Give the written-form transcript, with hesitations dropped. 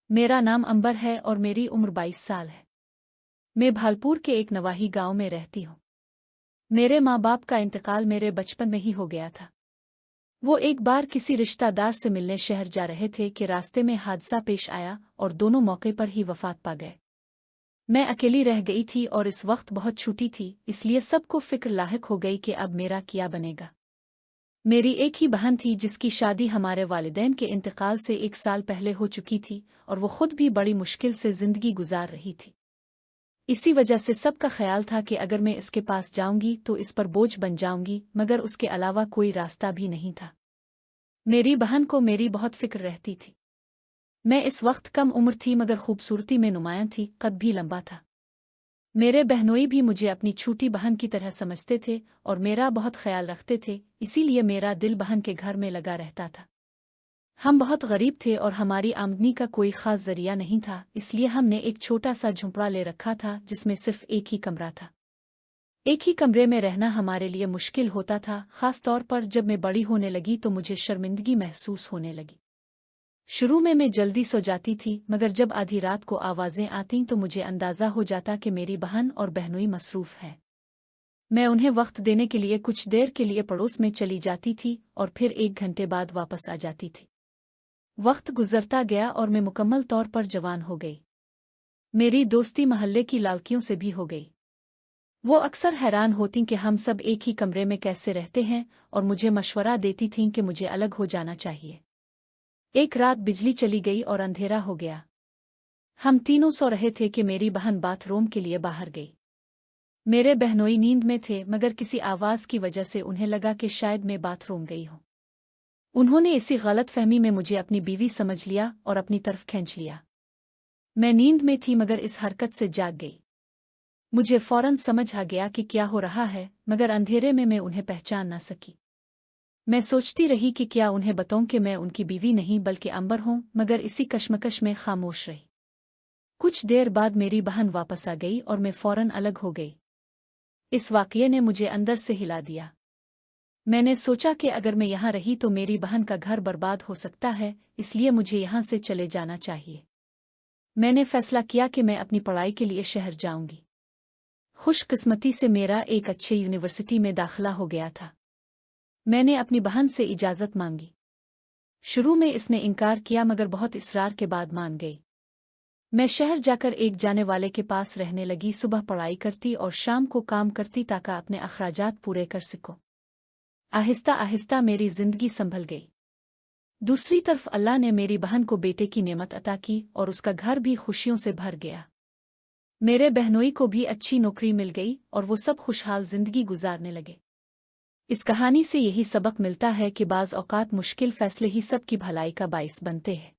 मेरा नाम अंबर है और मेरी उम्र 22 साल है। मैं भालपुर के एक नवाही गांव में रहती हूँ। मेरे माँ बाप का इंतकाल मेरे बचपन में ही हो गया था। वो एक बार किसी रिश्तेदार से मिलने शहर जा रहे थे कि रास्ते में हादसा पेश आया और दोनों मौके पर ही वफात पा गए। मैं अकेली रह गई थी और इस वक्त बहुत छूटी थी, इसलिए सबको फिक्र लाहिक हो गई कि अब मेरा क्या बनेगा। मेरी एक ही बहन थी जिसकी शादी हमारे वालिदैन के इंतकाल से 1 साल पहले हो चुकी थी और वो खुद भी बड़ी मुश्किल से जिंदगी गुजार रही थी। इसी वजह से सबका ख्याल था कि अगर मैं इसके पास जाऊंगी तो इस पर बोझ बन जाऊंगी, मगर उसके अलावा कोई रास्ता भी नहीं था। मेरी बहन को मेरी बहुत फिक्र रहती थी। मैं इस वक्त कम उम्र थी मगर खूबसूरती में नुमायां थी, कद भी लंबा था। मेरे बहनोई भी मुझे अपनी छोटी बहन की तरह समझते थे और मेरा बहुत ख्याल रखते थे, इसीलिए मेरा दिल बहन के घर में लगा रहता था। हम बहुत गरीब थे और हमारी आमदनी का कोई खास जरिया नहीं था, इसलिए हमने एक छोटा सा झुंपड़ा ले रखा था जिसमें सिर्फ एक ही कमरा था। एक ही कमरे में रहना हमारे लिए मुश्किल होता था, खास तौर पर जब मैं बड़ी होने लगी तो मुझे शर्मिंदगी महसूस होने लगी। शुरू में मैं जल्दी सो जाती थी, मगर जब आधी रात को आवाज़ें आतीं तो मुझे अंदाज़ा हो जाता कि मेरी बहन और बहनोई मसरूफ़ हैं। मैं उन्हें वक्त देने के लिए कुछ देर के लिए पड़ोस में चली जाती थी और फिर 1 घंटे बाद वापस आ जाती थी। वक्त गुजरता गया और मैं मुकम्मल तौर पर जवान हो गई। मेरी दोस्ती महल्ले की लड़कियों से भी हो गई। वो अक्सर हैरान होती कि हम सब एक ही कमरे में कैसे रहते हैं और मुझे मशवरा देती थीं कि मुझे अलग हो जाना चाहिए। एक रात बिजली चली गई और अंधेरा हो गया। हम तीनों सो रहे थे कि मेरी बहन बाथरूम के लिए बाहर गई। मेरे बहनोई नींद में थे, मगर किसी आवाज़ की वजह से उन्हें लगा कि शायद मैं बाथरूम गई हूँ। उन्होंने इसी गलतफहमी में मुझे अपनी बीवी समझ लिया और अपनी तरफ खींच लिया। मैं नींद में थी मगर इस हरकत से जाग गई। मुझे फौरन समझ आ गया कि क्या हो रहा है, मगर अंधेरे में मैं उन्हें पहचान ना सकी। मैं सोचती रही कि क्या उन्हें बताऊं कि मैं उनकी बीवी नहीं बल्कि अंबर हूं, मगर इसी कश्मकश में खामोश रही। कुछ देर बाद मेरी बहन वापस आ गई और मैं फौरन अलग हो गई। इस वाकये ने मुझे अंदर से हिला दिया। मैंने सोचा कि अगर मैं यहाँ रही तो मेरी बहन का घर बर्बाद हो सकता है, इसलिए मुझे यहाँ से चले जाना चाहिए। मैंने फैसला किया कि मैं अपनी पढ़ाई के लिए शहर जाऊंगी। खुशकिस्मती से मेरा एक अच्छे यूनिवर्सिटी में दाखिला हो गया था। मैंने अपनी बहन से इजाज़त मांगी। शुरू में इसने इनकार किया मगर बहुत इसरार के बाद मान गई। मैं शहर जाकर एक जाने वाले के पास रहने लगी। सुबह पढ़ाई करती और शाम को काम करती ताकि अपने अखराजात पूरे कर सकूं। आहिस्ता आहिस्ता मेरी जिंदगी संभल गई। दूसरी तरफ अल्लाह ने मेरी बहन को बेटे की नेमत अता की और उसका घर भी खुशियों से भर गया। मेरे बहनोई को भी अच्छी नौकरी मिल गई और वो सब खुशहाल जिंदगी गुजारने लगे। इस कहानी से यही सबक मिलता है कि बाज़ औक़ात मुश्किल फ़ैसले ही सबकी भलाई का बाइस बनते हैं।